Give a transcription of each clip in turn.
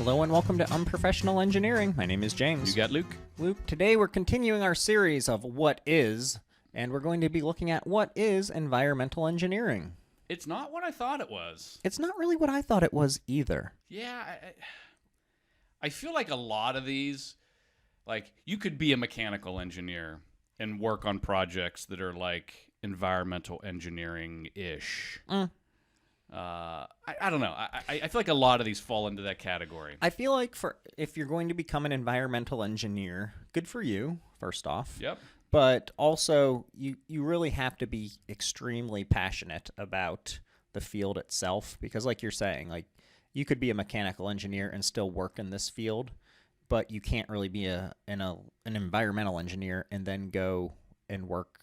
Hello and welcome to Unprofessional Engineering. My name is James. You got Luke? Luke, today we're continuing our series of What Is, and we're going to be looking at what is environmental engineering. It's not what I thought it was. It's not really what I thought it was either. Yeah, I feel like a lot of these, like, you could be a mechanical engineer and work on projects that are like environmental engineering-ish. I don't know. I feel like a lot of these fall into that category. I feel like if you're going to become an environmental engineer, good for you, first off. Yep. But also, you really have to be extremely passionate about the field itself because, like you're saying, like you could be a mechanical engineer and still work in this field, but you can't really be an environmental engineer and then go and work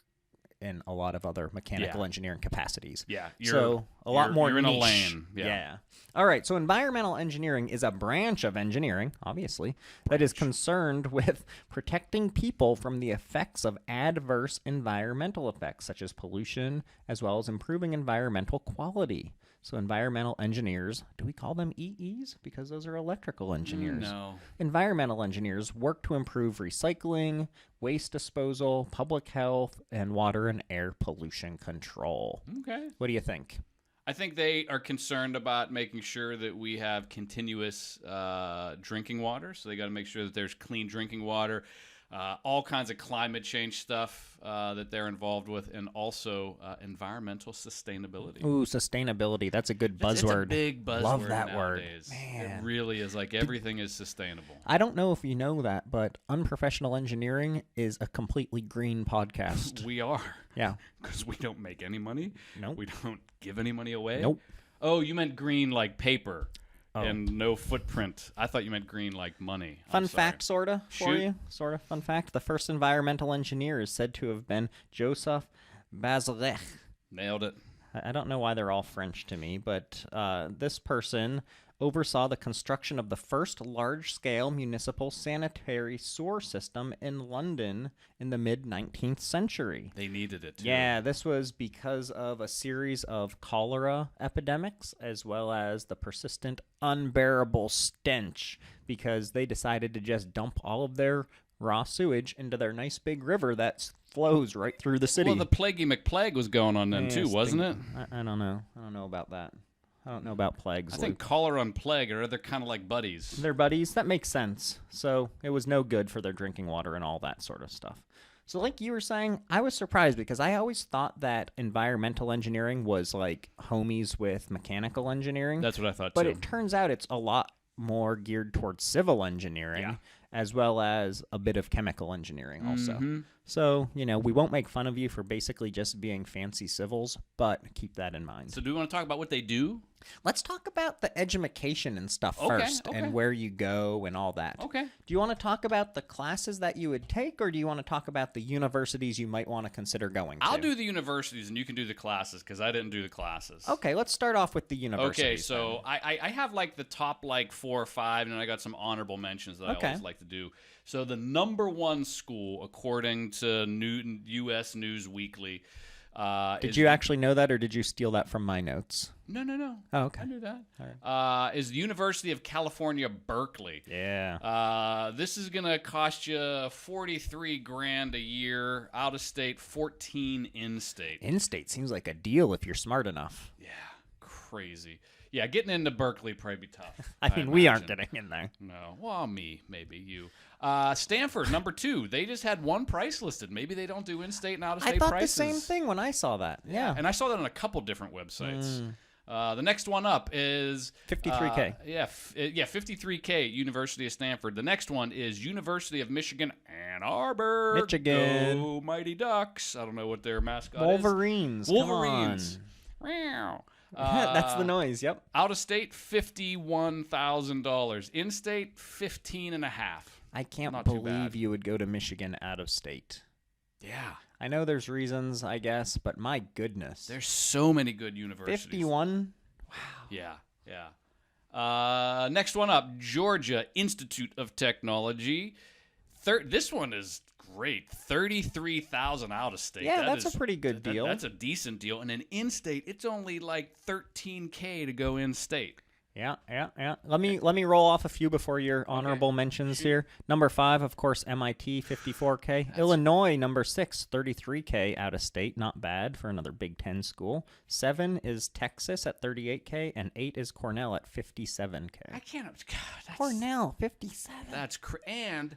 in a lot of other mechanical engineering capacities. Yeah. So a lot more You're in a niche. lane. Yeah. All right. So environmental engineering is a branch of engineering, obviously, that is concerned with protecting people from the effects of adverse environmental effects, such as pollution, as well as improving environmental quality. So environmental engineers, do we call them EEs? Because those are electrical engineers. No. Environmental engineers work to improve recycling, waste disposal, public health, and water and air pollution control. Okay. What do you think? I think they are concerned about making sure that we have continuous drinking water. So they got to make sure that there's clean drinking water, all kinds of climate change stuff that they're involved with, and also environmental sustainability. Ooh, sustainability. That's a good buzzword. It's a big buzzword. Love that nowadays. word. Man. It really is. Like everything is sustainable. I don't know if you know that, but Unprofessional Engineering is a completely green podcast. We are. Yeah. Because we don't make any money. Nope. We don't give any money away. Nope. Oh, you meant green like paper and no footprint. I thought you meant green like money. Fun fact, sort of, for Shoot. you. Sort of fun fact. The first environmental engineer is said to have been Joseph Bazalgette. Nailed it. I don't know why they're all French to me, but this person oversaw the construction of the first large-scale municipal sanitary sewer system in London in the mid-19th century. They needed it, too. Yeah, this was because of a series of cholera epidemics, as well as the persistent unbearable stench, because they decided to just dump all of their raw sewage into their nice big river that flows right through the city. Well, the Plaguey McPlague was going on then, too, wasn't it? I don't know. I don't know about that. I don't know about plagues. I think cholera and plague are other kind of like buddies. They're buddies. That makes sense. So it was no good for their drinking water and all that sort of stuff. So like you were saying, I was surprised because I always thought that environmental engineering was like homies with mechanical engineering. That's what I thought, but too. it turns out it's a lot more geared towards civil engineering, as well as a bit of chemical engineering also. Mm-hmm. So, we won't make fun of you for basically just being fancy civils, but keep that in mind. So do we want to talk about what they do? Let's talk about the education and stuff first and where you go and all that. Okay. Do you want to talk about the classes that you would take, or do you want to talk about the universities you might want to consider going to? I'll do the universities and you can do the classes because I didn't do the classes. Okay, let's start off with the universities. Okay, so I have like the top like 4 or 5, and then I got some honorable mentions that I always like to do. So the number one school, according to U.S. News Weekly, did you actually know that, or did you steal that from my notes? No. Oh, okay. I knew that. All right. Is the University of California, Berkeley. Yeah. This is gonna cost you $43,000 a year, out of state, 14 in state. In state seems like a deal if you're smart enough. Yeah, crazy. Yeah, getting into Berkeley probably be tough. I mean, we aren't getting in there. No, well, me, maybe you. Stanford, number 2. They just had one price listed. Maybe they don't do in-state and out-of-state prices. I thought the same thing when I saw that. Yeah. And I saw that on a couple different websites. The next one up is $53K. Yeah, $53K, University of Stanford. The next one is University of Michigan, Ann Arbor. Michigan. Go Mighty Ducks. I don't know what their mascot Wolverines. is. Wolverines. Meow. That's the noise. Yep. Out of state, $51,000. In state, $15,500. I can't Not too believe bad. you would go to Michigan out of state. Yeah. I know there's reasons, I guess, but my goodness. There's so many good universities. 51? Wow. Yeah. Next one up, Georgia Institute of Technology. This one is great. 33,000 out of state. Yeah, that's a pretty good deal. That's a decent deal. And then in state, it's only like $13K to go in state. Yeah. Let me roll off a few before your honorable mentions here. Number 5, of course, MIT, 54K. Illinois, number 6, 33K out of state. Not bad for another Big Ten school. 7 is Texas at 38K, and 8 is Cornell at 57K. I can't. God, Cornell, 57. And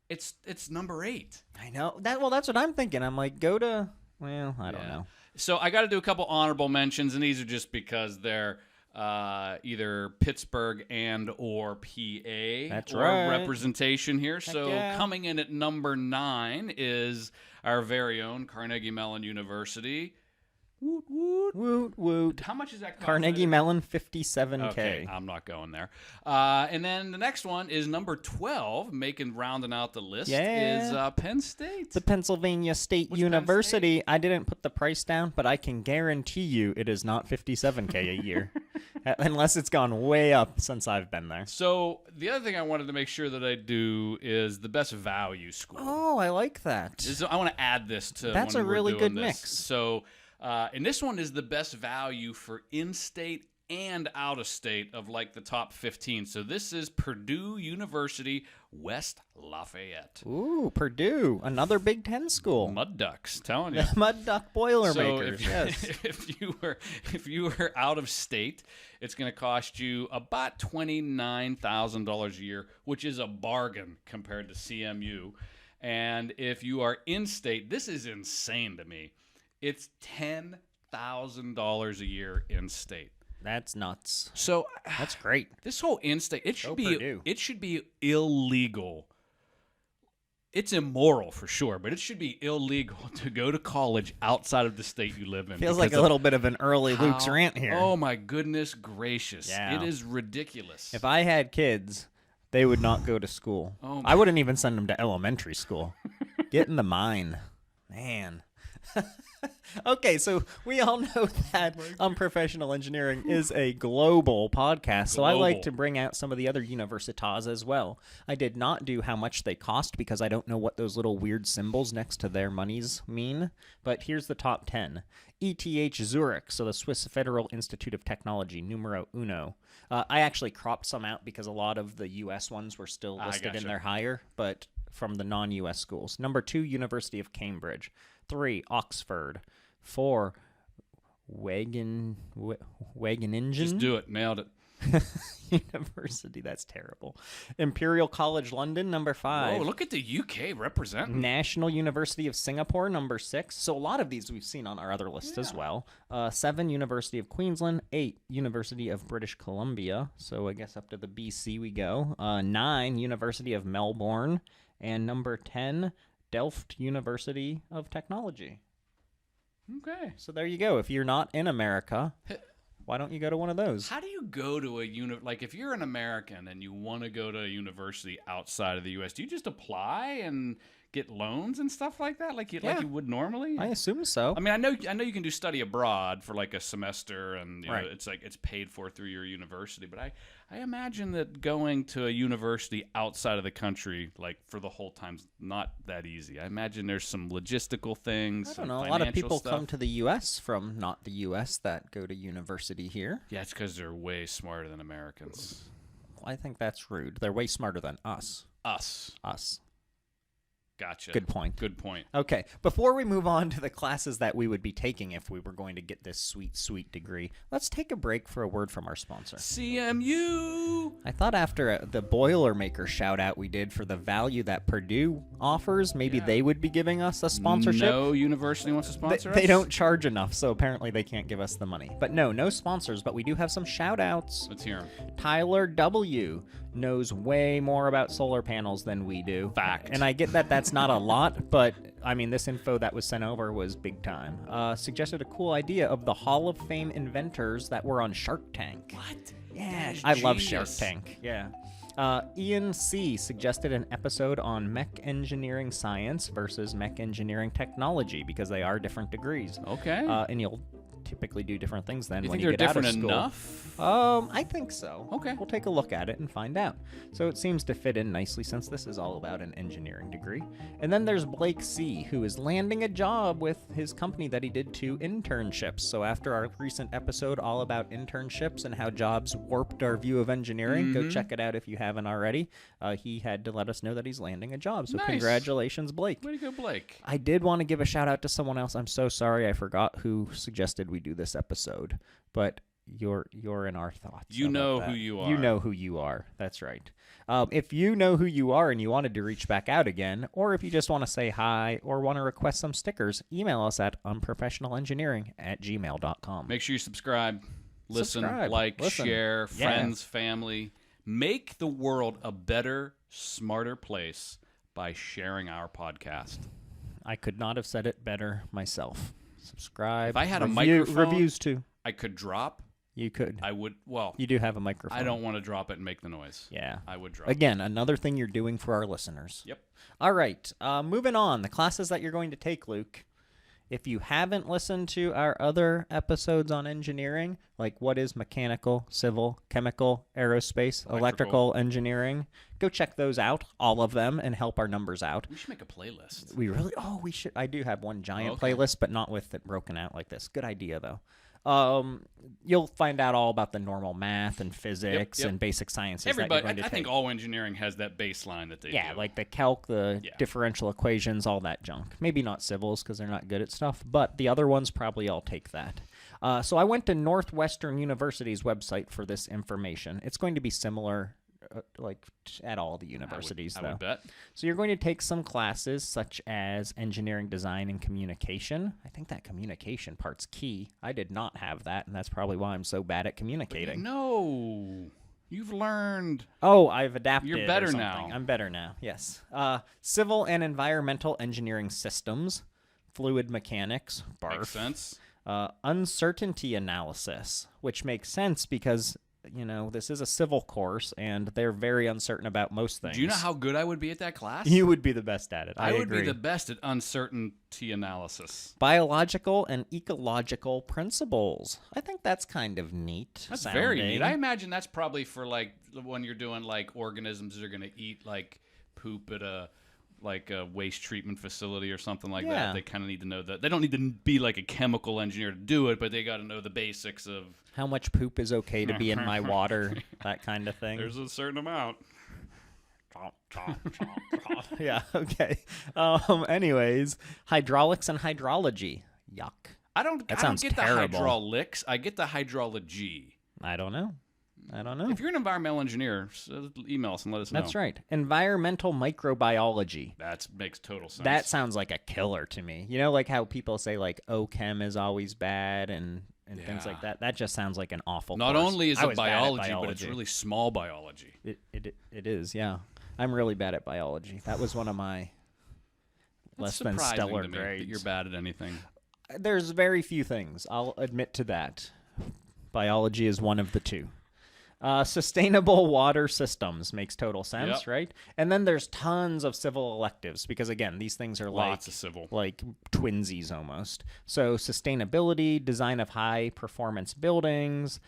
it's number 8. I know that. Well, that's what I'm thinking. I'm like, go to. Well, I don't know. So I got to do a couple honorable mentions, and these are just because they're either Pittsburgh and or PA. That's or right. Representation here. So yeah. Coming in at number 9 is our very own Carnegie Mellon University. Woot woot. Woot woot. How much is that cost? Carnegie Mellon, 57K. Okay, I'm not going there. And then the next one is number 12, rounding out the list, is Penn State. The Pennsylvania State University. I didn't put the price down, but I can guarantee you it is not 57K a year. Unless it's gone way up since I've been there. So the other thing I wanted to make sure that I do is the best value school. Oh, I like that. I want to add this to That's when a we're really doing good this. mix. So, and this one is the best value for in-state and out-of-state of like the top 15. So this is Purdue University, West Lafayette. Ooh, Purdue, another Big Ten school. Mud Ducks, telling you. The Mud Duck Boilermakers. Yes. If you were out of state, it's going to cost you about $29,000 a year, which is a bargain compared to CMU. And if you are in state, this is insane to me. It's $10,000 a year in state. That's nuts. So that's great. This whole in-state, it should be illegal. It's immoral for sure, but it should be illegal to go to college outside of the state you live in. Feels like a little bit of an early Luke's rant here. Oh my goodness gracious. Yeah. It is ridiculous. If I had kids, they would not go to school. I wouldn't even send them to elementary school. Get in the mine. Man. Okay, so we all know that Unprofessional Engineering is a global podcast, so I like to bring out some of the other universitas as well. I did not do how much they cost because I don't know what those little weird symbols next to their monies mean, but here's the top 10. ETH Zurich, so the Swiss Federal Institute of Technology, numero uno. I actually cropped some out because a lot of the U.S. ones were still listed in their higher, but from the non-U.S. schools. Number 2, University of Cambridge. 3, Oxford. 4, Wageningen. Just do it. Nailed it. University, that's terrible. Imperial College London, number 5. Oh, look at the UK representing. National University of Singapore, number 6. So a lot of these we've seen on our other list as well. 7, University of Queensland. 8, University of British Columbia. So I guess up to the BC we go. 9, University of Melbourne. And number 10, Delft University of Technology. Okay. So there you go. If you're not in America, why don't you go to one of those? How do you go to a like if you're an American and you want to go to a university outside of the U.S., do you just apply and get loans and stuff like that, like you would normally? I assume so. I mean, I know you can do study abroad for like a semester, and you know, Right. it's paid for through your university. But I imagine that going to a university outside of the country, like for the whole time's not that easy. I imagine there's some logistical things. I don't know. A lot of people come to the U.S. from not the U.S. that go to university here. Yeah, it's because they're way smarter than Americans. Well, I think that's rude. They're way smarter than us. Us. Gotcha. Good point. Good point. Okay, before we move on to the classes that we would be taking if we were going to get this sweet, sweet degree, let's take a break for a word from our sponsor. CMU! I thought after the Boilermaker shout-out we did for the value that Purdue offers, maybe they would be giving us a sponsorship. No university wants to sponsor us? They don't charge enough, so apparently they can't give us the money. But no sponsors, but we do have some shout-outs. Let's hear them. Tyler W. knows way more about solar panels than we do. Fact. And I get that that's not a lot, but I mean, this info that was sent over was big time. Suggested a cool idea of the Hall of Fame inventors that were on Shark Tank. What? Yeah, I love Shark Tank. Yeah. Ian C. suggested an episode on mech engineering science versus mech engineering technology because they are different degrees. Okay. And typically do different things then You when think you they're get out of different school. enough? I think so. Okay. We'll take a look at it and find out. So it seems to fit in nicely since this is all about an engineering degree. And then there's Blake C., who is landing a job with his company that he did 2 internships. So after our recent episode all about internships and how jobs warped our view of engineering, go check it out if you haven't already. He had to let us know that he's landing a job. So Nice. Congratulations, Blake. Way to go, Blake. I did want to give a shout out to someone else. I'm so sorry I forgot who suggested we do this episode, but you're in our thoughts. You about know that. who you are. You know who you are. That's right. If you know who you are and you wanted to reach back out again, or if you just want to say hi or want to request some stickers, email us at unprofessionalengineering@gmail.com. Make sure you subscribe, listen, Subscribe, listen. share, Yeah. friends, family. Make the world a better, smarter place by sharing our podcast. I could not have said it better myself. Subscribe. If I had a microphone- reviews too. I could drop. You could. I would. Well, You do have a microphone. I don't want to drop it and make the noise. Yeah. I would drop. Again, another thing you're doing for our listeners. Yep. All right. Moving on. The classes that you're going to take, Luke. If you haven't listened to our other episodes on engineering, like what is mechanical, civil, chemical, aerospace, electrical engineering, go check those out, all of them, and help our numbers out. We should make a playlist. We really? Oh, we should. I do have one giant Okay. playlist, but not with it broken out like this. Good idea, though. You'll find out all about the normal math and physics yep. and basic sciences. Everybody, that you're going to I think take. all engineering has that baseline that they do. Like the calc, the Yeah. differential equations, all that junk. Maybe not civils because they're not good at stuff, but the other ones probably all take that. So I went to Northwestern University's website for this information. It's going to be similar, at all the universities, I though. would bet. So you're going to take some classes such as engineering design and communication. I think that communication part's key. I did not have that, and that's probably why I'm so bad at communicating. No, you've learned. Oh, I've adapted. You're better or something. now. I'm better now, yes. Civil and environmental engineering systems, fluid mechanics, barf. Makes sense. Uncertainty analysis, which makes sense because, this is a civil course, and they're very uncertain about most things. Do you know how good I would be at that class? You would be the best at it. I would agree. be the best at uncertainty analysis. Biological and ecological principles. I think that's kind of neat. That's sounding. very neat. I imagine that's probably for when you're doing organisms that are going to eat poop at a waste treatment facility or something like Yeah. that. They kind of need to know that. They don't need to be like a chemical engineer to do it, but they got to know the basics of How much poop is okay to be in my water, that kind of thing. there's a certain amount. Yeah, okay. Anyways, hydraulics and hydrology. Yuck. I don't sounds get terrible. the hydraulics. I get the hydrology. I don't know. If you're an environmental engineer, email us and let us know. That's right. Environmental microbiology. That makes total sense. That sounds like a killer to me. Like how people say OChem is always bad and things like that. That just sounds like an awful Not course. only is I it was bad at biology, but it's really small biology. It is, yeah. I'm really bad at biology. That was one of my less than surprising stellar to me grades. that you're bad at anything. There's very few things. I'll admit to that. Biology is one of the two. Sustainable water systems makes total sense, Yep. right? And then there's tons of civil electives because, again, these things are Lots of civil. like twinsies almost. So sustainability, design of high-performance buildings,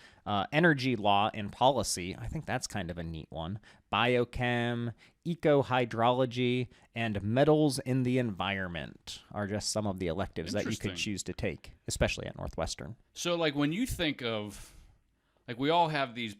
energy law and policy. I think that's kind of a neat one. Biochem, eco-hydrology, and metals in the environment are just some of the electives that you could Interesting. choose to take, especially at Northwestern. So, when you think of, we all have these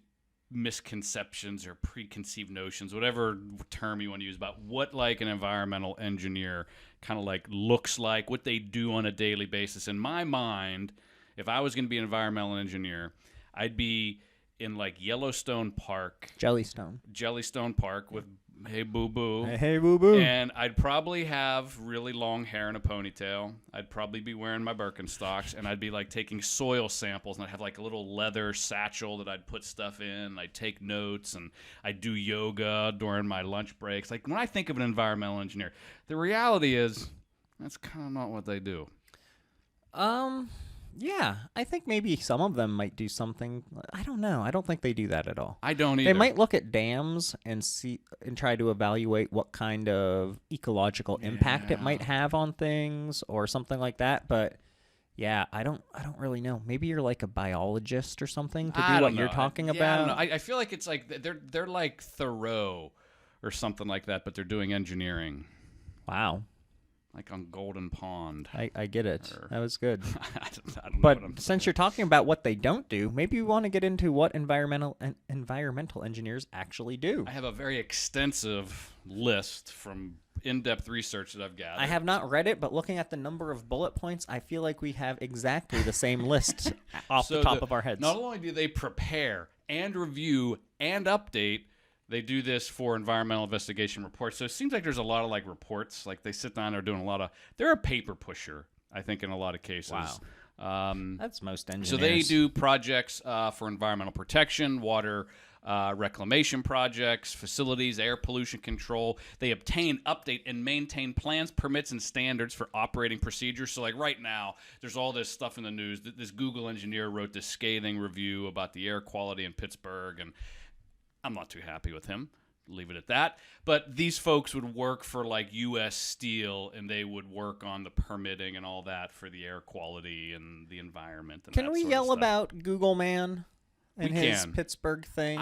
misconceptions or preconceived notions, whatever term you want to use, about what an environmental engineer kind of looks like, what they do on a daily basis. In my mind, if I was going to be an environmental engineer, I'd be in Yellowstone Park, Jellystone Park with Hey Boo Boo. Hey, boo boo. And I'd probably have really long hair and a ponytail. I'd probably be wearing my Birkenstocks, and I'd be taking soil samples, and I'd have a little leather satchel that I'd put stuff in. I'd take notes, and I'd do yoga during my lunch breaks. When I think of an environmental engineer, the reality is that's kind of not what they do. Yeah, I think maybe some of them might do something. I don't know. I don't think they do that at all. I don't either. They might look at dams and try to evaluate what kind of ecological impact it might have on things or something like that. But Yeah, I don't really know. Maybe you're like a biologist or something to I do what don't you're know. talking I don't know. about. I feel like it's like they're like Thoreau or something like that, but they're doing engineering, Wow. like on Golden Pond. I get it. Or- That was good. I don't know But what I'm since you're talking about what they don't do, maybe you want to get into what environmental engineers actually do. I have a very extensive list from in-depth research that I've gathered. I have not read it, but looking at the number of bullet points, I feel like we have exactly the same list off So the top of our heads. Not only do they prepare and review and update, they do this for environmental investigation reports. So it seems like there's a lot of like reports. Like they sit down, they're doing a lot of. They're a paper pusher, I think, in a lot of cases. Wow. That's most engineers. So they do projects for environmental protection, water reclamation projects, facilities, air pollution control. They obtain, update, and maintain plans, permits, and standards for operating procedures. So like right now, there's all this stuff in the news. This Google engineer wrote this scathing review about the air quality in Pittsburgh, and I'm not too happy with him. Leave it at that. But these folks would work for like U.S. Steel, and they would work on the permitting and all that for the air quality and the environment. And Can that we sort of yell stuff. about Google Man and We his can. Pittsburgh thing?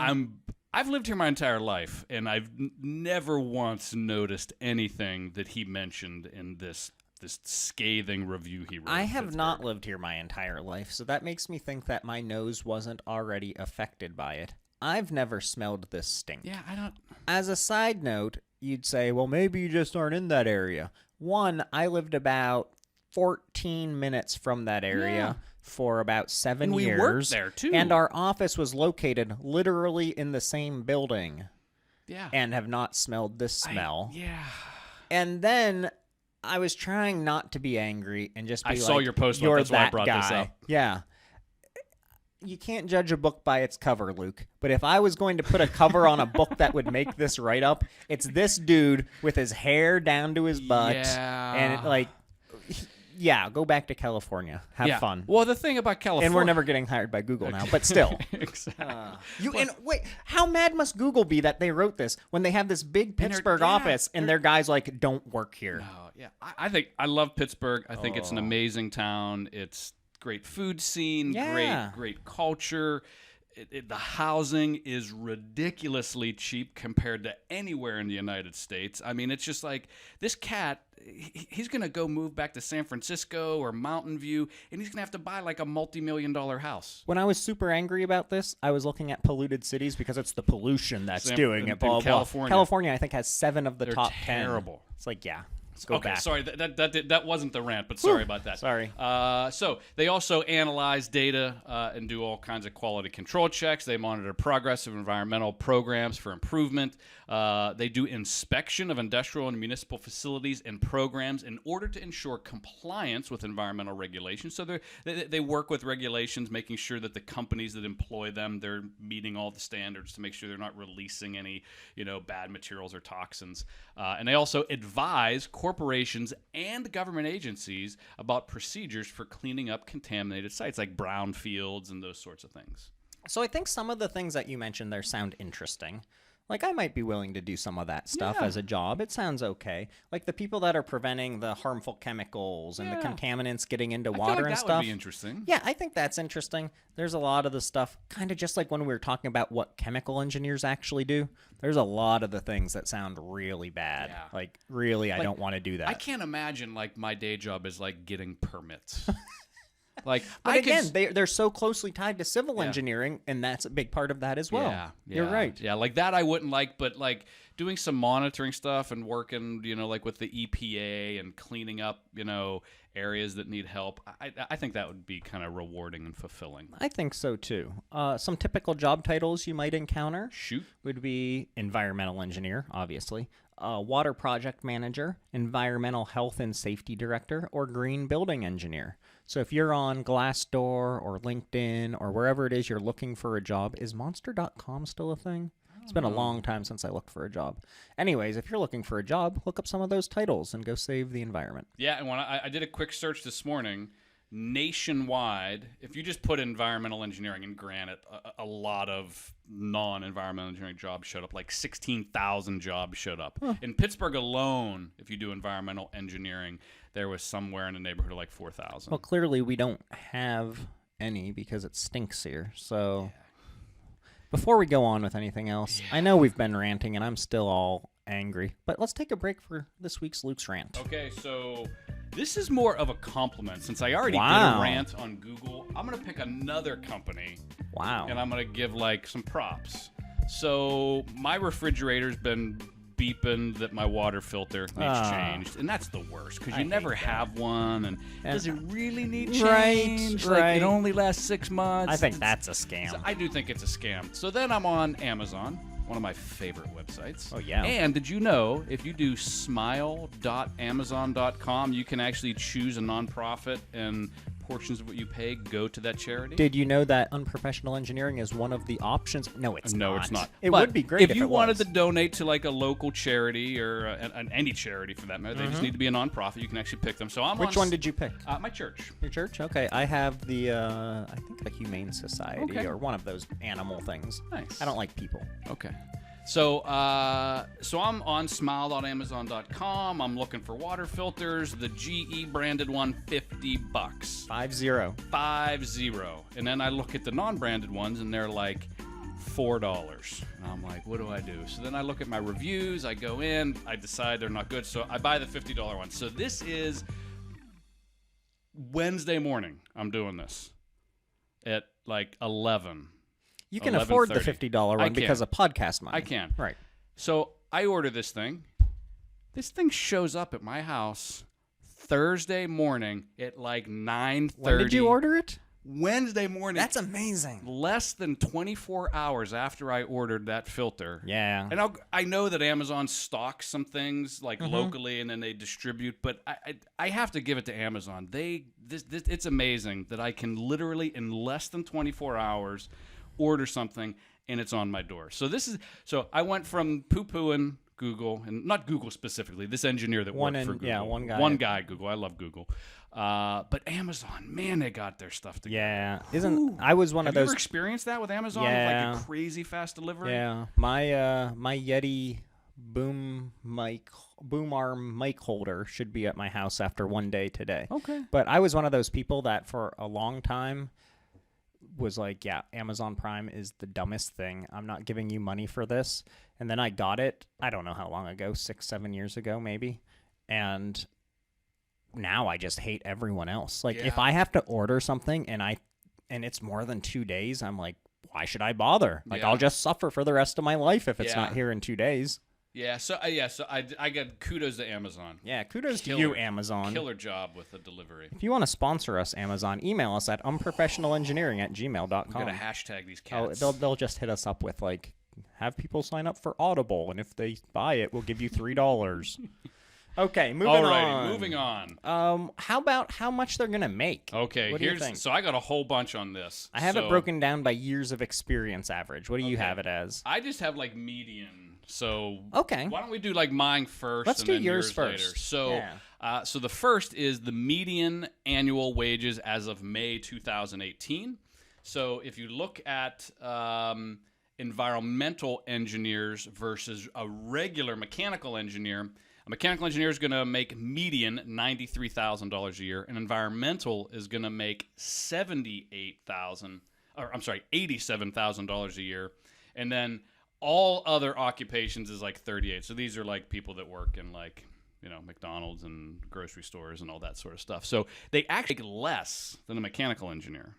I've lived here my entire life, and I've never once noticed anything that he mentioned in this scathing review he wrote. I of have Pittsburgh. not lived here my entire life, so that makes me think that my nose wasn't already affected by it. I've never smelled this stink. Yeah, I don't. As a side note, you'd say, well, maybe you just aren't in that area. One, I lived about 14 minutes from that area Yeah. for about 7 And we years. worked there, too. And our office was located literally in the same building Yeah. and have not smelled this smell. Yeah. And then I was trying not to be angry and just be I like, saw your post about you're that's why I that brought guy. this up. Yeah. You can't judge a book by its cover, Luke. But if I was going to put a cover on a book that would make this right up, it's this dude with his hair down to his butt. Yeah. And like, yeah, go back to California. Have fun. Well, the thing about California, And we're never getting hired by Google now, but still. exactly. And wait, how mad must Google be that they wrote this when they have this big And they're- Pittsburgh yeah, office and their guys like don't work here? Oh, yeah. I love Pittsburgh. I think it's an Oh. amazing town. It's great food scene, Yeah. great culture. The housing is ridiculously cheap compared to anywhere in the United States. I mean, it's just like this cat, he's going to go move back to San Francisco or Mountain View, and he's going to have to buy like a multi-million-dollar house. When I was super angry about this, I was looking at polluted cities because it's the pollution that's doing in it. Blah, blah, blah. California. California, I think, has 7 of the They're top terrible. 10. It's like, yeah, let's go Okay, back. sorry, that wasn't the rant, but sorry about that. Sorry. So they also analyze data and do all kinds of quality control checks. They monitor progress of environmental programs for improvement. They do inspection of industrial and municipal facilities and programs in order to ensure compliance with environmental regulations. So they work with regulations, making sure that the companies that employ them, they're meeting all the standards to make sure they're not releasing any, bad materials or toxins. And they also advise corporations and government agencies about procedures for cleaning up contaminated sites like brownfields and those sorts of things. So I think some of the things that you mentioned there sound interesting. Like, I might be willing to do some of that stuff Yeah. as a job. It sounds okay. Like the people that are preventing the harmful chemicals and the Yeah. contaminants getting into I water feel like and that stuff. would be interesting. Yeah, I think that's interesting. There's a lot of the stuff, kind of just like when we were talking about what chemical engineers actually do. There's a lot of the things that sound really bad. Yeah. Like, really, I don't want to do that. I can't imagine like my day job is like getting permits. Like, But I again, could, they're so closely tied to civil Yeah. engineering, and that's a big part of that as well. Yeah, You're right. Yeah, like that I wouldn't like, but like doing some monitoring stuff and working, like with the EPA and cleaning up, areas that need help. I think that would be kind of rewarding and fulfilling. I think so too. Some typical job titles you might encounter Shoot. would be environmental engineer, obviously, water project manager, environmental health and safety director, or green building engineer. So if you're on Glassdoor or LinkedIn or wherever it is you're looking for a job, is Monster.com still a thing? It's been a long time since I looked for a job. Anyways, if you're looking for a job, look up some of those titles and go save the environment. Yeah, and when I did a quick search this morning, nationwide, if you just put environmental engineering, and granted, a lot of non-environmental engineering jobs showed up, like 16,000 jobs showed up. In Pittsburgh alone, if you do environmental engineering, there was somewhere in the neighborhood of like 4,000. Well, clearly we don't have any because it stinks here. So before we go on with anything else, I know we've been ranting and I'm still all angry, but let's take a break for this week's Luke's rant. Okay, so this is more of a compliment. Since I already did Wow. a rant on Google, I'm going to pick another company Wow. and I'm going to give like some props. So my refrigerator's been beeping that my water filter needs changed, and that's the worst because you never have one. And does it really need change? Right. Like, it only lasts 6 months. I think that's a scam. So I do think it's a scam. So then I'm on Amazon, one of my favorite websites. Oh, yeah. And did you know if you do smile.amazon.com, you can actually choose a nonprofit and portions of what you pay go to that charity? Did you know that unprofessional engineering is one of the options? No, it's not. No, it's not. It But would be great if you it wanted was. to donate to like a local charity or any charity for that matter. They just need to be a nonprofit. You can actually pick them. So I'm Which one did you pick? my church. Your church? Okay, I have the, I think the Humane Society Okay. or one of those animal things. Nice. I don't like people. Okay. So I'm on smile.amazon.com. I'm looking for water filters. The GE branded one, $50. 5-0. 5-0. And then I look at the non-branded ones and they're like $4. And I'm like, what do I do? So then I look at my reviews. I go in. I decide they're not good. So I buy the $50 one. So this is Wednesday morning. I'm doing this at like 11. You can afford the 11:30. $50 I one because can. of podcast money. I can. Right. So I order this thing. This thing shows up at my house Thursday morning at like 9:30. When did you order it? Wednesday morning. That's amazing. Less than 24 hours after I ordered that filter. Yeah. And I know that Amazon stocks some things like locally and then they distribute, but I have to give it to Amazon. It's amazing that I can literally in less than 24 hours order something and it's on my door. So I went from poo-pooing Google, and not Google specifically, this engineer that worked for Google. Yeah, one guy. One guy at Google. I love Google. But Amazon, man, they got their stuff together. Yeah. I was one Have of those. you ever experienced that with Amazon? Yeah. Like a crazy fast delivery? Yeah. My Yeti boom arm mic holder should be at my house after one day today. Okay. But I was one of those people that for a long time was like, yeah, Amazon Prime is the dumbest thing. I'm not giving you money for this. And then I got it, I don't know how long ago, 6-7 years ago maybe. And now I just hate everyone else. Like if I have to order something and it's more than 2 days, I'm like, why should I bother? Like I'll just suffer for the rest of my life if it's not here in 2 days. Yeah, so I got kudos to Amazon. Yeah, kudos to you, Amazon. Killer job with the delivery. If you want to sponsor us, Amazon, email us at unprofessionalengineering@gmail.com. I'm gonna hashtag these Oh, cats. they'll just hit us up with like, have people sign up for Audible, and if they buy it, we'll give you $3. Okay, moving on. Alrighty, moving on. How about how much they're gonna make? Okay, What do you think? so I got a whole bunch on this. I have it broken down by years of experience average. What do you have it as? I just have like median. So Okay. why don't we do like mine first? Let's and do then yours later. first. So, Yeah. so the first is the median annual wages as of May 2018. So if you look at environmental engineers versus a regular mechanical engineer, a mechanical engineer is going to make median $93,000 a year. An environmental is going to make $87,000 a year, and then all other occupations is like 38. So these are like people that work in like, McDonald's and grocery stores and all that sort of stuff. So they actually make less than a mechanical engineer.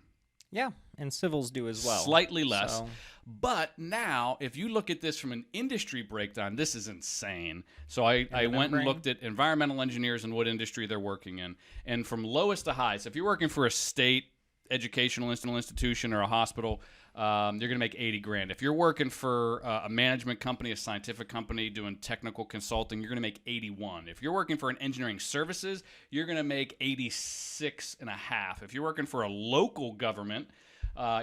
Yeah, and civils do as well. Slightly less. So- But now, if you look at this from an industry breakdown, this is insane. So I went and looked at environmental engineers and what industry they're working in. And from lowest to high, so if you're working for a state educational institution or a hospital, you're going to make $80,000. If you're working for a management company, a scientific company doing technical consulting, you're going to make $81,000. If you're working for an engineering services, you're going to make $86,500. If you're working for a local government,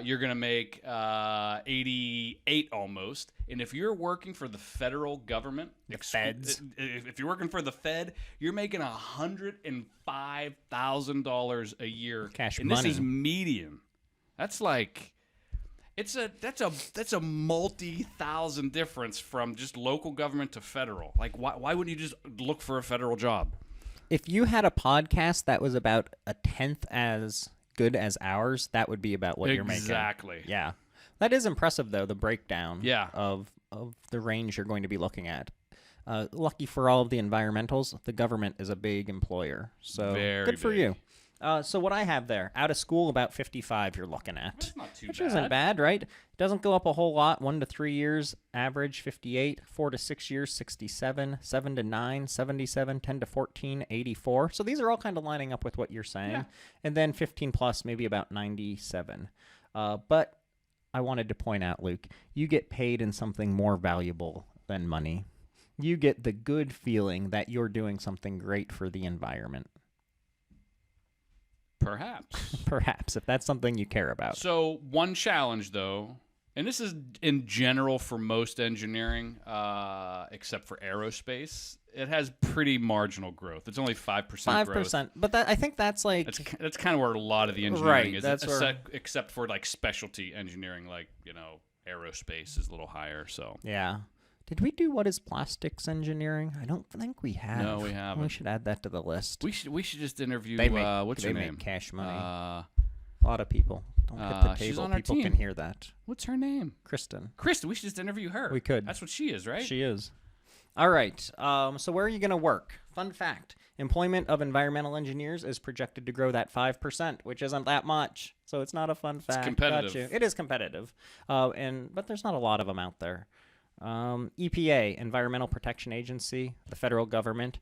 you're going to make $88,000 almost. And if you're working for the federal government, The feds. if you're working for the Fed, you're making $105,000 a year. Cash and money. This is median. That's like that's a multi-thousand difference from just local government to federal. Like why wouldn't you just look for a federal job? If you had a podcast that was about a tenth as good as ours, that would be about what you're making. Exactly. Yeah. That is impressive, though, the breakdown Yeah. of the range you're going to be looking at. Lucky for all of the environmentals, the government is a big employer. So Very good for big. you. So what I have there, out of school, about 55 you're looking at. That's not too Which bad. isn't bad, right? It doesn't go up a whole lot. 1 to 3 years, average 58. 4 to 6 years, 67. 7 to 9, 77. 10 to 14, 84. So these are all kind of lining up with what you're saying. Yeah. And then 15 plus, maybe about 97. But I wanted to point out, Luke, you get paid in something more valuable than money. You get the good feeling that you're doing something great for the environment. Perhaps. Perhaps, if that's something you care about. So one challenge, though, and this is in general for most engineering, except for aerospace, it has pretty marginal growth. It's only 5% growth. 5%. But I think that's like... That's kind of where a lot of the engineering Right, is, that's where- except for like specialty engineering, like, aerospace is a little higher. So Yeah. Did we do what is plastics engineering? I don't think we have. No, we haven't. We should add that to the list. we should just interview. What's they her make name? cash money. Uh, A lot of people. Don't hit the she's table. on our People team. can hear that. what's her name? Kristen. Krista. We should just interview her. We could. That's what she is, right? She is. All right. So where are you going to work? Fun fact. Employment of environmental engineers is projected to grow that 5%, which isn't that much. So it's not a fun fact. competitive. Got you. It is competitive. But there's not a lot of them out there. EPA, Environmental Protection Agency, the federal government.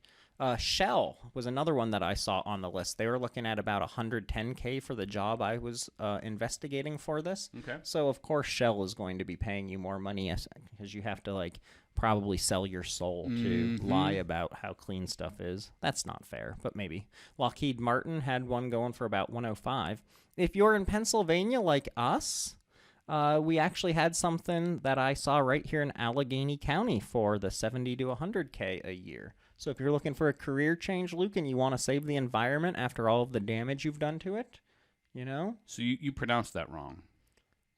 Shell was another one that I saw on the list. They were looking at about $110K for the job I was investigating for this. Okay. So, of course, Shell is going to be paying you more money because you have to, probably sell your soul to lie about how clean stuff is. That's not fair, but maybe. Lockheed Martin had one going for about 105. If you're in Pennsylvania like us... we actually had something that I saw right here in Allegheny County for the 70 to 100K a year. So if you're looking for a career change, Luke, and you want to save the environment after all of the damage you've done to it, So you pronounced that wrong.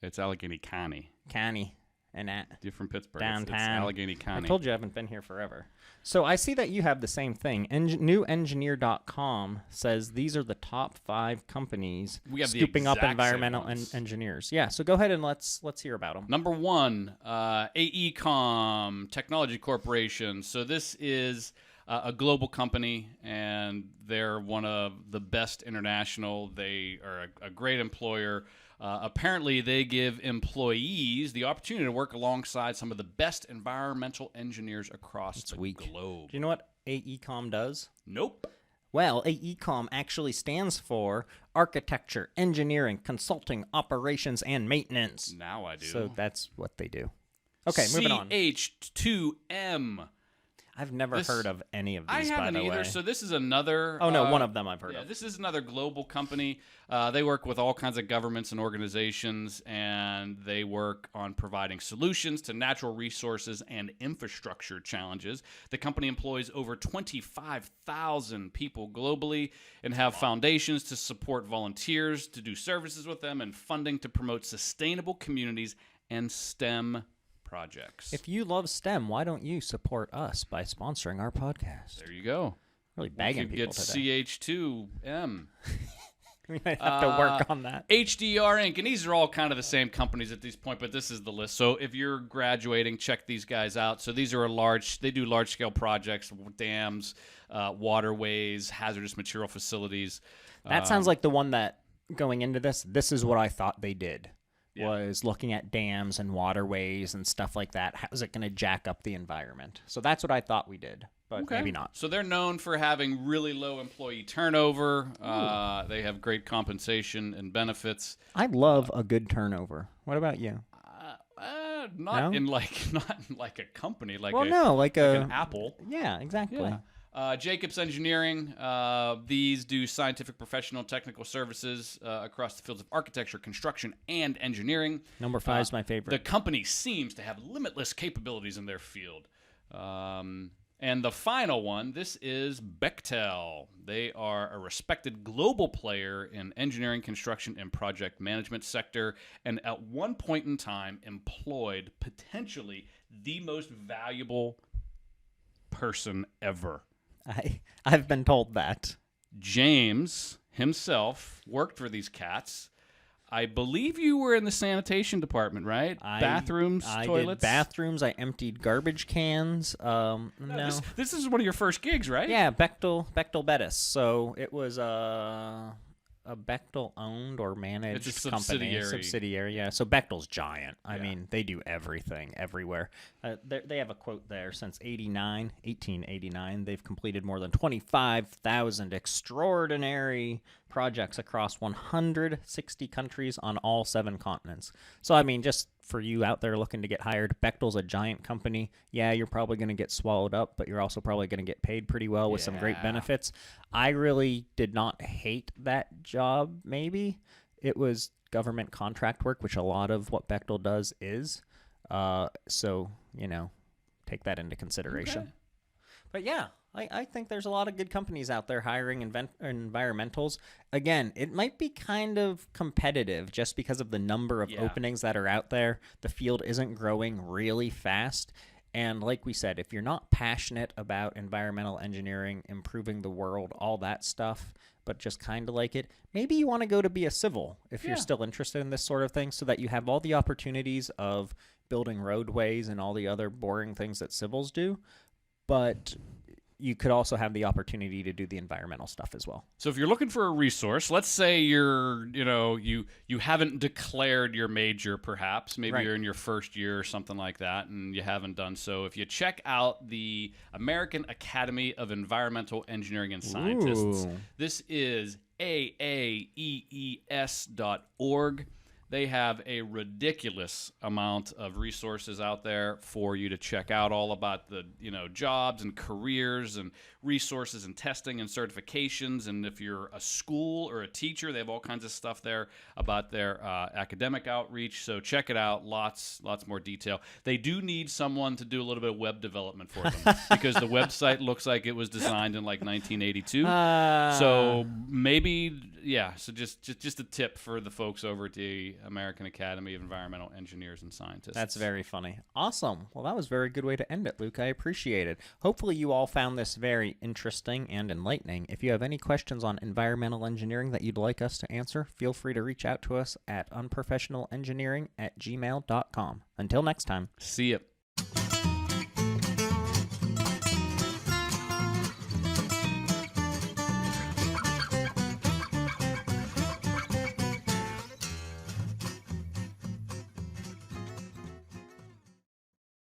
It's Allegheny County. County and at You're from Pittsburgh. downtown. It's Allegheny County. I told you I haven't been here forever. So I see that you have the same thing. Newengineer.com says these are the top 5 companies We have the scooping up exact same environmental ones. engineers. Yeah, so go ahead and let's hear about them. Number 1, AECOM Technology Corporation. So this is a global company, and they're one of the best international. They are a great employer. Apparently, they give employees the opportunity to work alongside some of the best environmental engineers across the globe. Do you know what AECOM does? Nope. Well, AECOM actually stands for Architecture, Engineering, Consulting, Operations, and Maintenance. Now I do. So that's what they do. Okay, moving on. CH2M. I've never heard of any of I these, by haven't the either. way. So this is another. Oh, no, one of them I've heard Yeah, of. this is another global company. They work with all kinds of governments and organizations, and they work on providing solutions to natural resources and infrastructure challenges. The company employs over 25,000 people globally and have foundations to support volunteers to do services with them and funding to promote sustainable communities and STEM projects. If you love STEM, why don't you support us by sponsoring our podcast? There you go. Really bagging You people get today. CH2M. We might have to work on that. HDR Inc. And these are all kind of the same companies at this point, but this is the list. So if you're graduating, check these guys out. So these are they do large scale projects, dams, waterways, hazardous material facilities. That sounds like the one that, going into this is what I thought they did. Yeah. Was looking at dams and waterways and stuff like that. How is it going to jack up the environment? So that's what I thought we did, but maybe not. So they're known for having really low employee turnover. They have great compensation and benefits. I love a good turnover. What about you? Not No? in like a company, like like an Apple. Yeah, exactly. Yeah. Jacobs Engineering, these do scientific, professional, technical services across the fields of architecture, construction, and engineering. Number 5 is my favorite. The company seems to have limitless capabilities in their field. And the final one, this is Bechtel. They are a respected global player in engineering, construction, and project management sector, and at one point in time employed potentially the most valuable person ever. I've been told that. James himself worked for these cats. I believe you were in the sanitation department, right? Bathrooms, I toilets. did bathrooms. I emptied garbage cans. No. This is one of your first gigs, right? Yeah, Bechtel Bettis. So it was a Bechtel owned or managed It's a company. subsidiary. Yeah. So Bechtel's giant. I mean, they do everything everywhere. They have a quote there. Since 1889, they've completed more than 25,000 extraordinary projects across 160 countries on all 7 continents. So, I mean, just for you out there looking to get hired, Bechtel's a giant company. Yeah, you're probably going to get swallowed up, but you're also probably going to get paid pretty well with some great benefits. I really did not hate that job, maybe. It was government contract work, which a lot of what Bechtel does is. So, take that into consideration. Okay. But yeah, I think there's a lot of good companies out there hiring environmentals. Again, it might be kind of competitive just because of the number of openings that are out there. The field isn't growing really fast. And like we said, if you're not passionate about environmental engineering, improving the world, all that stuff, but just kind of like it, maybe you want to go to be a civil if you're still interested in this sort of thing, so that you have all the opportunities of building roadways and all the other boring things that civils do. But you could also have the opportunity to do the environmental stuff as well. So if you're looking for a resource, let's say you haven't declared your major, perhaps. Maybe you're in your first year or something like that, and you haven't done so. If you check out the American Academy of Environmental Engineering and Scientists, this is AAEES.org. They have a ridiculous amount of resources out there for you to check out, all about the jobs and careers and resources and testing and certifications. And if you're a school or a teacher, they have all kinds of stuff there about their academic outreach. So check it out. Lots more detail. They do need someone to do a little bit of web development for them because the website looks like it was designed in like 1982. So maybe, so just a tip for the folks over at the American Academy of Environmental Engineers and Scientists. That's very funny. Awesome. Well, that was a very good way to end it, Luke. I appreciate it. Hopefully you all found this very interesting and enlightening. If you have any questions on environmental engineering that you'd like us to answer, feel free to reach out to us at unprofessionalengineering@gmail.com. Until next time. See ya.